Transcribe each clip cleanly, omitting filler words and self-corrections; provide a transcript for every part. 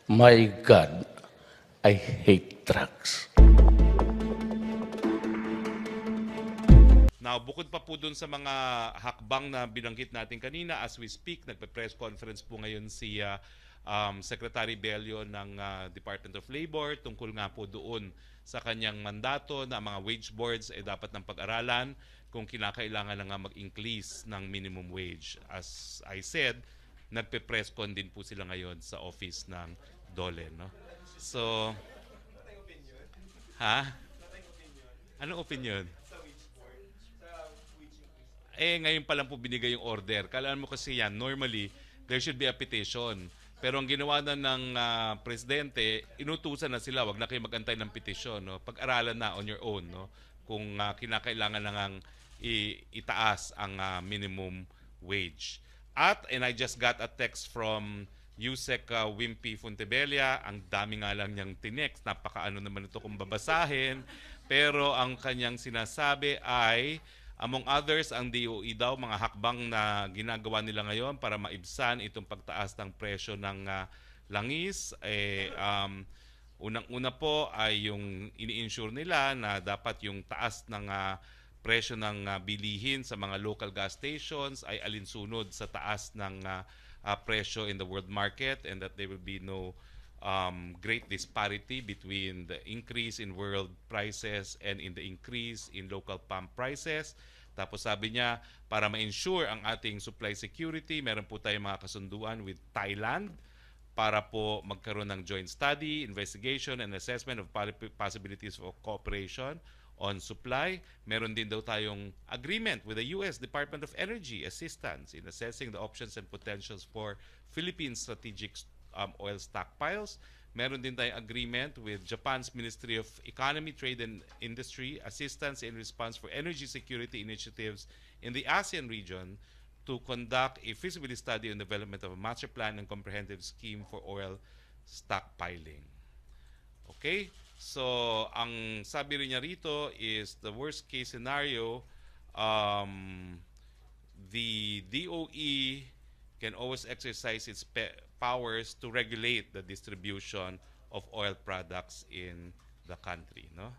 My God, I hate drugs. Now, bukod pa po dun sa mga hakbang na binanggit natin kanina, as we speak, nagpe-press conference po ngayon si Secretary Bello ng Department of Labor tungkol nga po doon sa kanyang mandato na mga wage boards ay dapat ng pag-aralan kung kinakailangan na nga mag-increase ng minimum wage. As I said, nagpe-press con din po sila ngayon sa office ng DOLE. No? So, ha? Anong opinion? Ngayon pa lang po binigay yung order. Kailangan mo kasi yan, normally, there should be a petition. Pero ang ginawa na ng presidente, inutusan na sila, wag na kayo magantay ng petition. No? Pag-aralan na on your own. No? Kung kinakailangan na ngang itaas ang minimum wage. And I just got a text from Yusek Wimpy Fontebella. Ang dami nga lang niyang tinext. Napakaano naman ito kung babasahin. Pero ang kanyang sinasabi ay, among others, ang DOE daw, mga hakbang na ginagawa nila ngayon para maibsan itong pagtaas ng presyo ng langis. Unang-una po ay yung ini-insure nila na dapat yung taas ng presyo ng bilihin sa mga local gas stations ay alinsunod sa taas ng presyo in the world market, and that there will be no great disparity between the increase in world prices and in the increase in local pump prices. Tapos sabi niya, para ma-ensure ang ating supply security, meron po tayong mga kasunduan with Thailand para po magkaroon ng joint study, investigation, and assessment of possibilities of cooperation on supply. Meron din daw tayong agreement with the U.S. Department of Energy assistance in assessing the options and potentials for Philippine strategic oil stockpiles. Meron din tayong agreement with Japan's Ministry of Economy, Trade and Industry, assistance in response for energy security initiatives in the ASEAN region to conduct a feasibility study on development of a master plan and comprehensive scheme for oil stockpiling. Okay? So, ang sabi rin niya rito is the worst case scenario, the DOE can always exercise its powers to regulate the distribution of oil products in the country, no?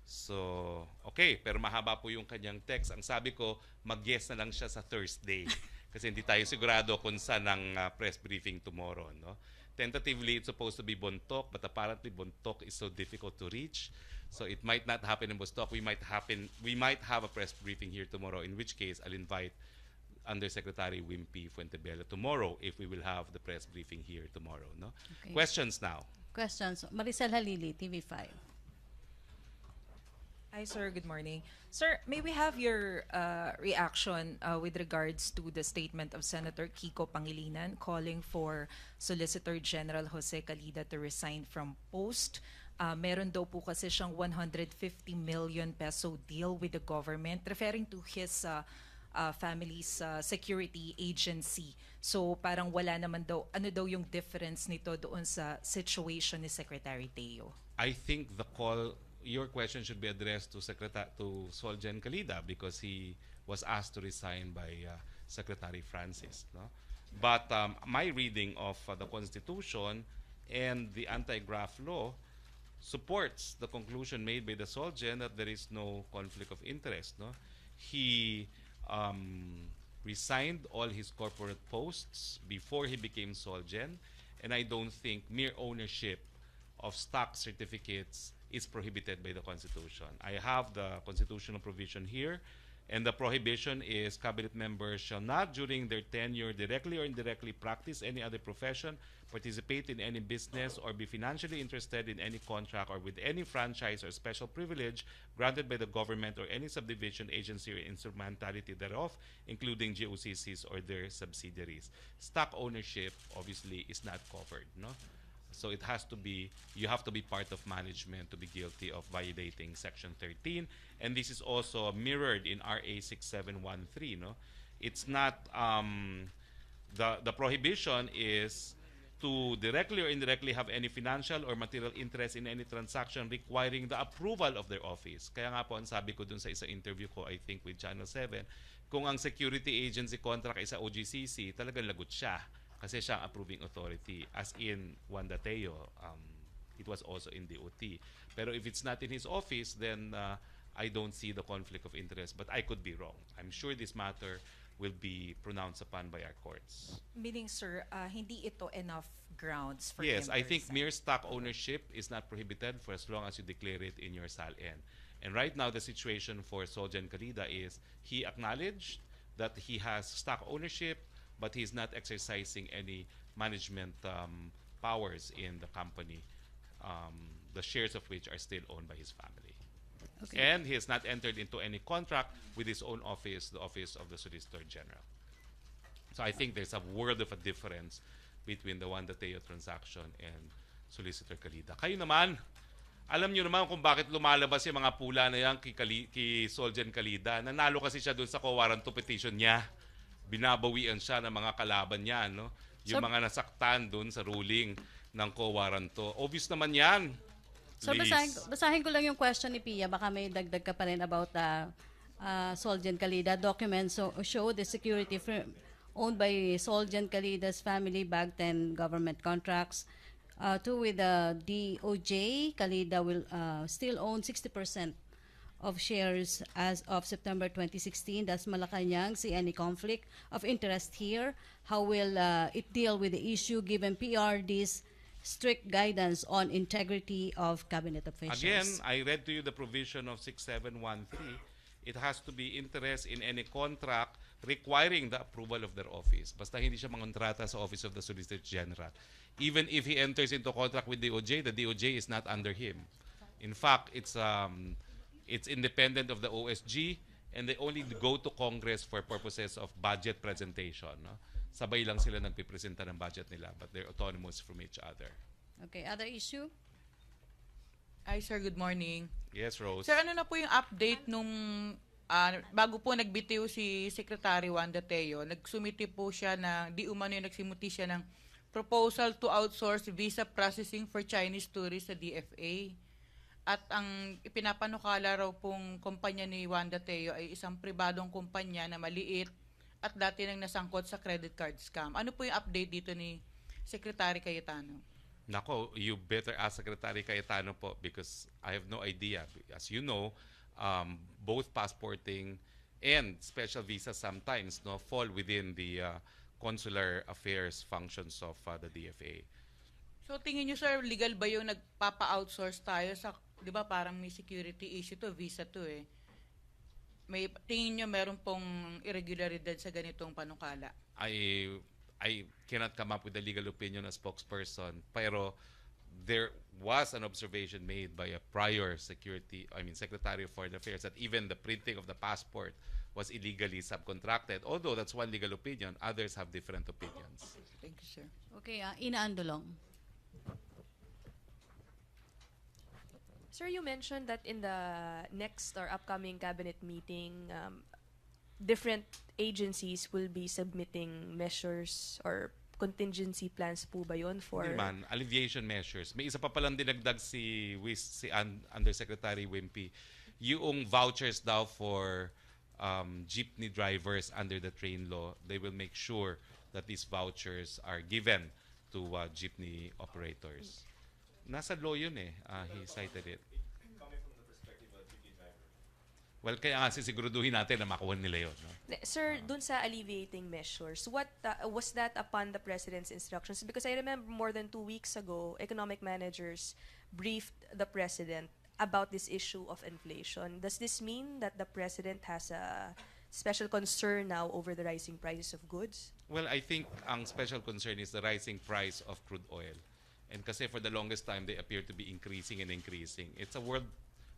So, okay, pero mahaba po yung kanyang text. Ang sabi ko, mag-yes na lang siya sa Thursday kasi hindi tayo sigurado kung saan ang press briefing tomorrow, no? Tentatively, it's supposed to be Bontoc, but apparently Bontoc is so difficult to reach. So it might not happen in Bontoc. We might have a press briefing here tomorrow, in which case I'll invite Undersecretary Wimpy Fuentebella tomorrow if we will have the press briefing here tomorrow. No? Okay. Questions now. Questions. Maricel Halili, TV5. Hi, sir. Good morning. Sir, may we have your reaction with regards to the statement of Senator Kiko Pangilinan calling for Solicitor General Jose Calida to resign from post? Meron daw po kasi siyang 150 million peso deal with the government referring to his family's security agency. So parang wala naman daw, ano daw yung difference nito doon sa situation ni Secretary Teo? I think your question should be addressed to Solgen Calida because he was asked to resign by Secretary Francis. No? But my reading of the Constitution and the anti-graft law supports the conclusion made by the Solgen that there is no conflict of interest. No? He resigned all his corporate posts before he became Solgen, and I don't think mere ownership of stock certificates is prohibited by the Constitution. I have the constitutional provision here, and the prohibition is cabinet members shall not during their tenure directly or indirectly practice any other profession, participate in any business, or be financially interested in any contract or with any franchise or special privilege granted by the government or any subdivision, agency, or instrumentality thereof, including GOCCs or their subsidiaries. Stock ownership obviously is not covered, no? So it has to be, you have to be part of management to be guilty of violating Section 13. And this is also mirrored in RA 6713. No? It's not, the prohibition is to directly or indirectly have any financial or material interest in any transaction requiring the approval of their office. Kaya nga po ang sabi ko dun sa isang interview ko, I think with Channel 7, kung ang security agency contract ay sa OGCC, talagang lagot siya. Kasi siya ang approving authority. As in Juan Dateo, it was also in DOT. Pero if it's not in his office, then I don't see the conflict of interest. But I could be wrong. I'm sure this matter will be pronounced upon by our courts. Meaning, sir, hindi ito enough grounds for Yes, him I to think resign. mere stock ownership is not prohibited for as long as you declare it in your SALN. And right now, the situation for Soljan Kalida is he acknowledged that he has stock ownership, but he's not exercising any management powers in the company, the shares of which are still owned by his family. Okay. And he has not entered into any contract with his own office, the Office of the Solicitor General. So I think there's a world of a difference between the Juan Dateo transaction and Solicitor Kalida. Kayo naman, alam niyo naman kung bakit lumalabas yung mga pula na yan kay Soljan Kalida. Nanalo kasi siya doon sa co-warranto petition niya. Binabawian siya ng mga kalaban niya, no? Yung Sir- mga nasaktan doon sa ruling ng co-warranto. Obvious naman yan. So Liz. basahin ko lang yung question ni Pia, baka may dagdag ka pa rin about Soljan Kalida. Documents show the security firm owned by Soljan Kalida's family bagged 10 government contracts. Two with the DOJ, Kalida will still own 60% of shares as of September 2016. Does Malacanang see any conflict of interest here? How will it deal with the issue given PRD's strict guidance on integrity of cabinet officials? Again, I read to you the provision of 6713. It has to be interest in any contract requiring the approval of their office. Basta hindi siya mangontrata sa Office of the Solicitor General. Even if he enters into contract with DOJ, the DOJ is not under him. In fact, it's independent of the OSG, and they only go to Congress for purposes of budget presentation. No? Sabay lang sila nagpipresenta ng budget nila, but they're autonomous from each other. Okay, other issue? Hi sir, good morning. Yes, Rose? Sir, ano na po yung update nung bago po nagbitiw si Secretary Juan Dateo, nagsumiti po siya di umano yung nagsimuti siya ng proposal to outsource visa processing for Chinese tourists sa DFA. At ang ipinapanukala raw pong kumpanya ni Juan Dateo ay isang pribadong kumpanya na maliit at dati nang nasangkot sa credit card scam. Ano po yung update dito ni Secretary Cayetano? Nako, you better ask Secretary Cayetano po because I have no idea. As you know, both passporting and special visas sometimes fall within the consular affairs functions of the DFA. So tingin niyo sir, legal ba yung nagpapa-outsource tayo sa, 'di ba parang may security issue to, visa to eh. May tingin niyo meron pong irregularidad sa ganitong panukala? I cannot come up with a legal opinion as spokesperson, pero there was an observation made by a prior Secretary of Foreign Affairs that even the printing of the passport was illegally subcontracted. Although that's one legal opinion, others have different opinions. Thank you sir. Okay, Inaandolong. Sir, you mentioned that in the next or upcoming cabinet meeting, different agencies will be submitting measures or contingency plans po ba yun for... Hindi naman, alleviation measures. May isa pa palang dinagdag si Undersecretary Wimpy, yung vouchers daw for jeepney drivers under the train law. They will make sure that these vouchers are given to jeepney operators. Nasa law yun eh. He cited it. Well, kaya nga sisiguraduhin natin na makuha nila yun. No? Sir, dun sa alleviating measures, what was that upon the President's instructions? Because I remember more than 2 weeks ago, economic managers briefed the President about this issue of inflation. Does this mean that the President has a special concern now over the rising prices of goods? Well, I think ang special concern is the rising price of crude oil. And kasi for the longest time, they appear to be increasing and increasing. It's a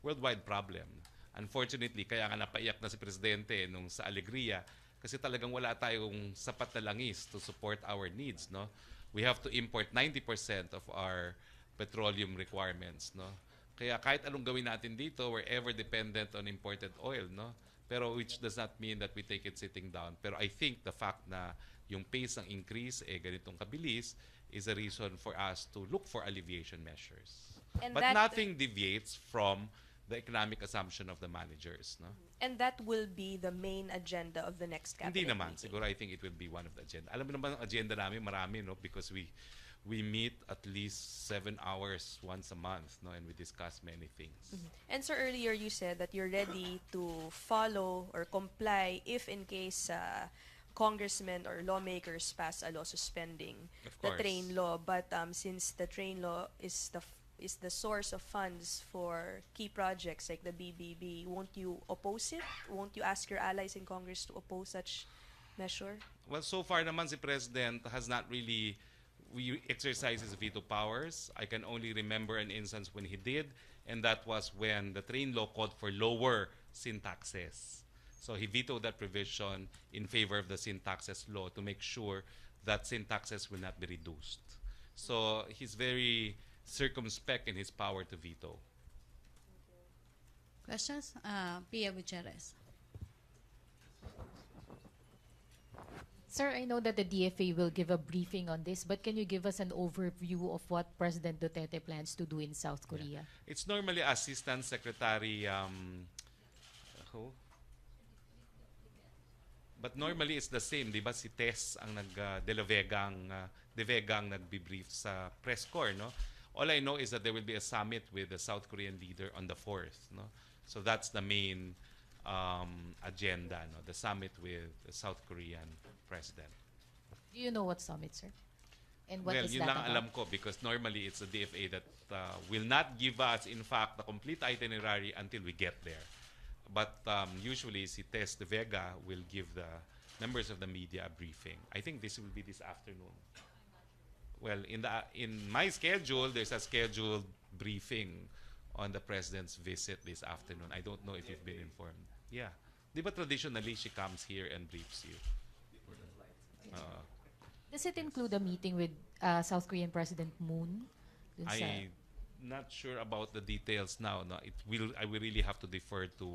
worldwide problem. Unfortunately, kaya nga napaiyak na si Presidente nung sa Alegria kasi talagang wala tayong sapat na langis to support our needs. No? We have to import 90% of our petroleum requirements. No? Kaya kahit anong gawin natin dito, we're ever dependent on imported oil. No? Pero which does not mean that we take it sitting down. Pero I think the fact na yung pace ng increase ganitong kabilis is a reason for us to look for alleviation measures. And But that- nothing deviates from the economic assumption of the managers. No? And that will be the main agenda of the next cabinet Hindi naman. meeting. Siguro I think it will be one of the agenda. Alam mo naman ang agenda namin marami, no? Because we meet at least 7 hours once a month, no? And we discuss many things. And sir, earlier you said that you're ready to follow or comply if in case congressmen or lawmakers pass a law suspending Of the course. train law. But since the train law is the source of funds for key projects like the BBB, won't you oppose it? Won't you ask your allies in Congress to oppose such measure? Well, so far naman si President has not really exercised his veto powers. I can only remember an instance when he did, and that was when the train law called for lower sin taxes. So he vetoed that provision in favor of the sin taxes law to make sure that sin taxes will not be reduced. So he's very circumspect in his power to veto. Questions? Pia Gutierrez. Sir, I know that the DFA will give a briefing on this, but can you give us an overview of what President Duterte plans to do in South Korea? It's normally Assistant Secretary who? But normally it's the same, di ba? Si Tess ang De Vegang nagbi-brief sa press corps, no? All I know is that there will be a summit with the South Korean leader on the 4th, no? So that's the main agenda, no? The summit with the South Korean president. Do you know what summit, sir? And what Well, is yun that lang about? alam ko because normally it's the DFA that will not give us, in fact, the complete itinerary until we get there. But usually, si Tess de Vega will give the members of the media a briefing. I think this will be this afternoon. Well, in my schedule, there's a scheduled briefing on the president's visit this afternoon. I don't know if you've been informed. Yeah. Di ba traditionally, she comes here and briefs you? Does it include a meeting with South Korean President Moon? Dun sa- I'm not sure about the details now. No, I will really have to defer to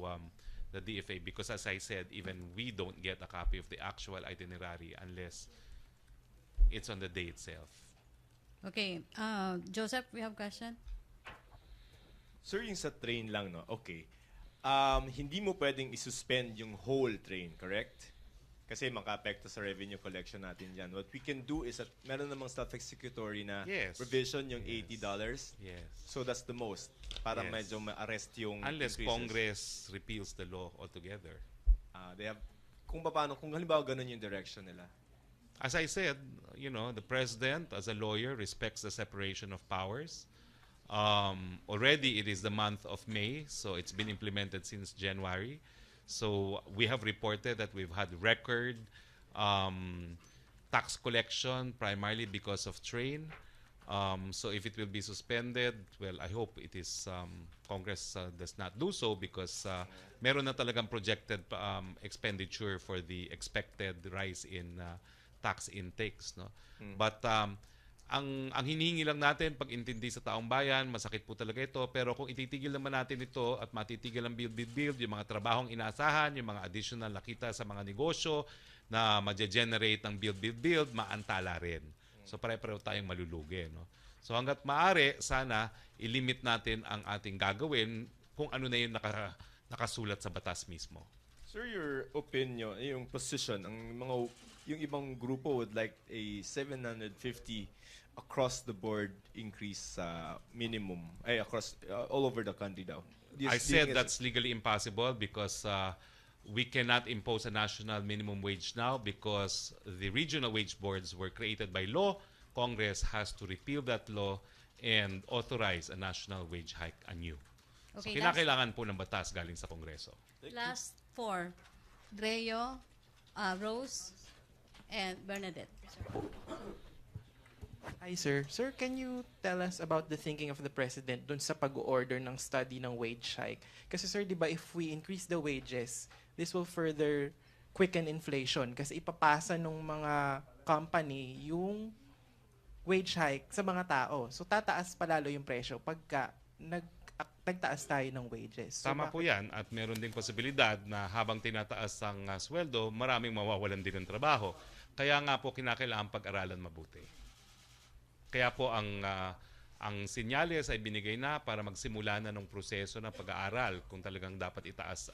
the DFA because, as I said, even we don't get a copy of the actual itinerary unless it's on the day itself. Okay. Joseph, we have question? Sir, yung sa train lang, no? Okay. Hindi mo pwedeng isuspend yung whole train, correct? Kasi maka-apekto sa revenue collection natin dyan. What we can do is that meron namang self-executory na Yes. provision yung Yes. $80. Yes. So that's the most. Para Yes. medyo ma-arrest yung Unless increases. Congress repeals the law altogether. They have, kung halimbawa ganun yung direction nila. As I said, the president, as a lawyer, respects the separation of powers. Already, it is the month of May, so it's been implemented since January. So we have reported that we've had record tax collection primarily because of train. So if it will be suspended, well, I hope it is Congress does not do so because meron na talagang projected expenditure for the expected rise in tax intakes, no? But ang hinihingi lang natin pag intindi sa taong bayan, masakit po talaga ito, pero kung ititigil naman natin ito at matitigil ang build, yung mga trabahong inaasahan, yung mga additional nakita sa mga negosyo na ma-generate ng build, maantala rin. So pare-pareho tayong malulugi, no? So hangga't maaari, sana ilimit natin ang ating gagawin kung ano na yung nakasulat sa batas mismo. Sir, your opinion, yung position, yung ibang grupo would like a 750 across the board increase sa minimum across all over the country daw. I said that's legally impossible because we cannot impose a national minimum wage now because the regional wage boards were created by law. Congress has to repeal that law and authorize a national wage hike anew. Okay, So kinakailangan po ng batas galing sa Kongreso. Last four. Dreo, Rose, and Bernadette. Hi, sir. Sir, can you tell us about the thinking of the President dun sa pag-order ng study ng wage hike? Kasi sir, di ba, if we increase the wages, this will further quicken inflation kasi ipapasa ng mga company yung wage hike sa mga tao. So tataas palalo yung presyo pagka nagtaas tayo ng wages. So, Tama po yan at meron ding posibilidad na habang tinataas ang sweldo, maraming mawawalan din ng trabaho. Kaya nga po kinakailangan pag-aralan mabuti. Kaya po ang Ang sinyales ay binigay na para magsimula na ng proseso ng pag-aaral kung talagang dapat itaas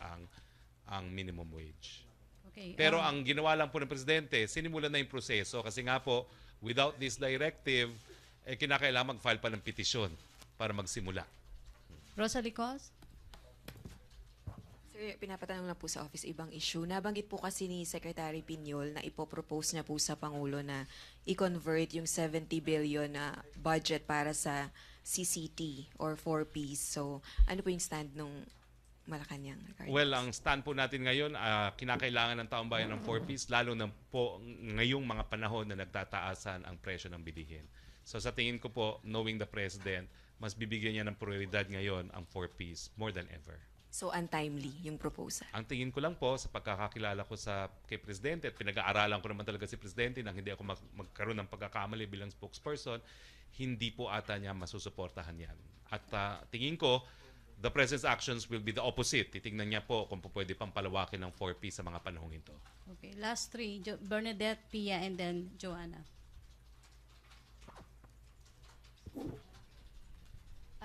ang minimum wage. Okay. Pero ang ginawa lang po ng Presidente, sinimulan na yung proseso kasi nga po, without this directive, kinakailangan mag-file pa ng petisyon para magsimula. Rosalie Cos? Sir, pinapatanong na po sa office ibang issue. Nabanggit po kasi ni Secretary Piñol na ipopropose niya po sa Pangulo na i-convert yung 70 billion na budget para sa CCT or 4Ps. So, ano po yung stand nung Malacanang regarding Well, ang stand po natin ngayon, kinakailangan ng taong bayan ng 4Ps, lalo na po ngayong mga panahon na nagtataasan ang presyo ng bilihin. So sa tingin ko po, knowing the President, mas bibigyan niya ng prioridad ngayon ang 4Ps more than ever. So, untimely yung proposal. Ang tingin ko lang po sa pagkakakilala ko kay Presidente at pinag-aaralan ko naman talaga si Presidente nang hindi ako magkaroon ng pagkakamali bilang spokesperson, hindi po ata niya masusuportahan yan. At tingin ko, the President's actions will be the opposite. Titingnan niya po kung pwede pang palawakin ng 4P sa mga panahong ito. Okay, last three, Bernadette, Pia, and then Joanna.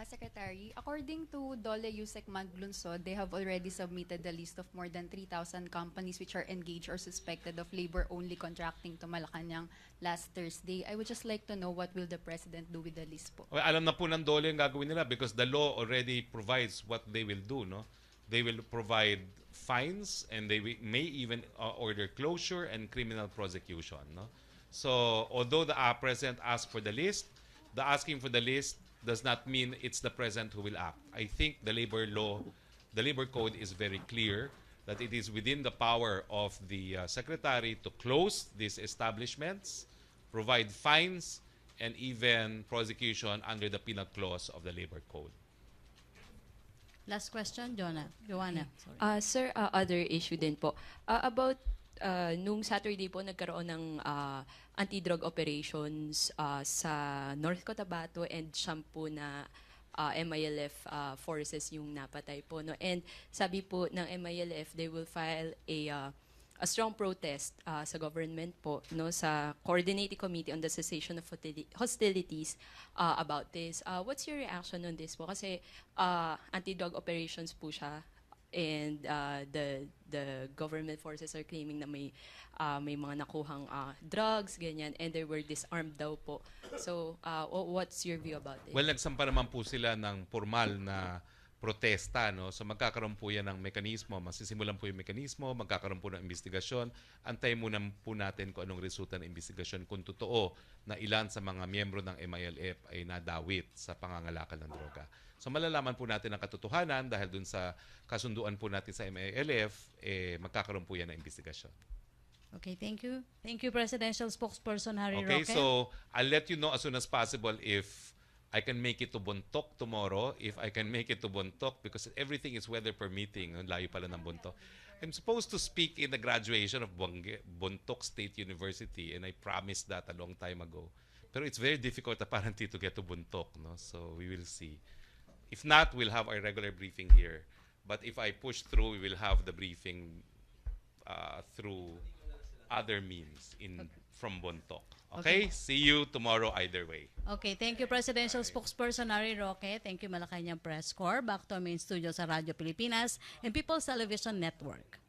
Secretary, according to Dole Yusek Maglunsod, they have already submitted the list of more than 3,000 companies which are engaged or suspected of labor-only contracting to Malacanang last Thursday. I would just like to know what will the President do with the list po? Okay, alam na po ng Dole ang gagawin nila because the law already provides what they will do. No? They will provide fines and they may even order closure and criminal prosecution. No? So, although the President asked for the list, the asking for the list does not mean it's the President who will act. I think the labor law, the labor code is very clear that it is within the power of the Secretary to close these establishments, provide fines, and even prosecution under the penal clause of the labor code. Last question, Joanna. Sorry. Sir, other issue din po. About nung Saturday po nagkaroon ng anti-drug operations sa North Cotabato and Shampoo na MILF forces yung napatay po. No? And sabi po ng MILF, they will file a strong protest sa government po, no, sa Coordinating Committee on the Cessation of Hostilities about this. What's your reaction on this po? Kasi anti-drug operations po siya and the government forces are claiming na may mga nakuhang drugs, ganyan, and they were disarmed daw po. So, what's your view about this? Well, nagsampa naman po sila ng formal na protesta, no? So magkakaroon po yan ng mekanismo, masisimulan po yung mekanismo, magkakaroon po ng investigasyon. Antayin muna po natin kung anong resulta ng investigasyon, kung totoo na ilan sa mga miyembro ng MILF ay nadawit sa pangangalakal ng droga. So malalaman po natin ang katotohanan dahil dun sa kasunduan po natin sa MILF, magkakaroon po yan ng investigasyon. Okay, thank you. Thank you, Presidential Spokesperson Harry Okay, Roque. so I'll let you know as soon as possible if I can make it to Bontoc tomorrow, if I can make it to Bontoc, because everything is weather permitting. Ang layo pala ng Bontoc. I'm supposed to speak in the graduation of Bontoc State University, and I promised that a long time ago. Pero it's very difficult apparently to get to Bontoc, no? So we will see. If not, we'll have our regular briefing here. But if I push through, we will have the briefing through other means from Bontoc. Okay? See you tomorrow either way. Okay, thank you, Presidential Spokesperson Harry Roque. Thank you, Malacanang Press Corps. Back to our main studio sa Radyo Pilipinas and People's Television Network.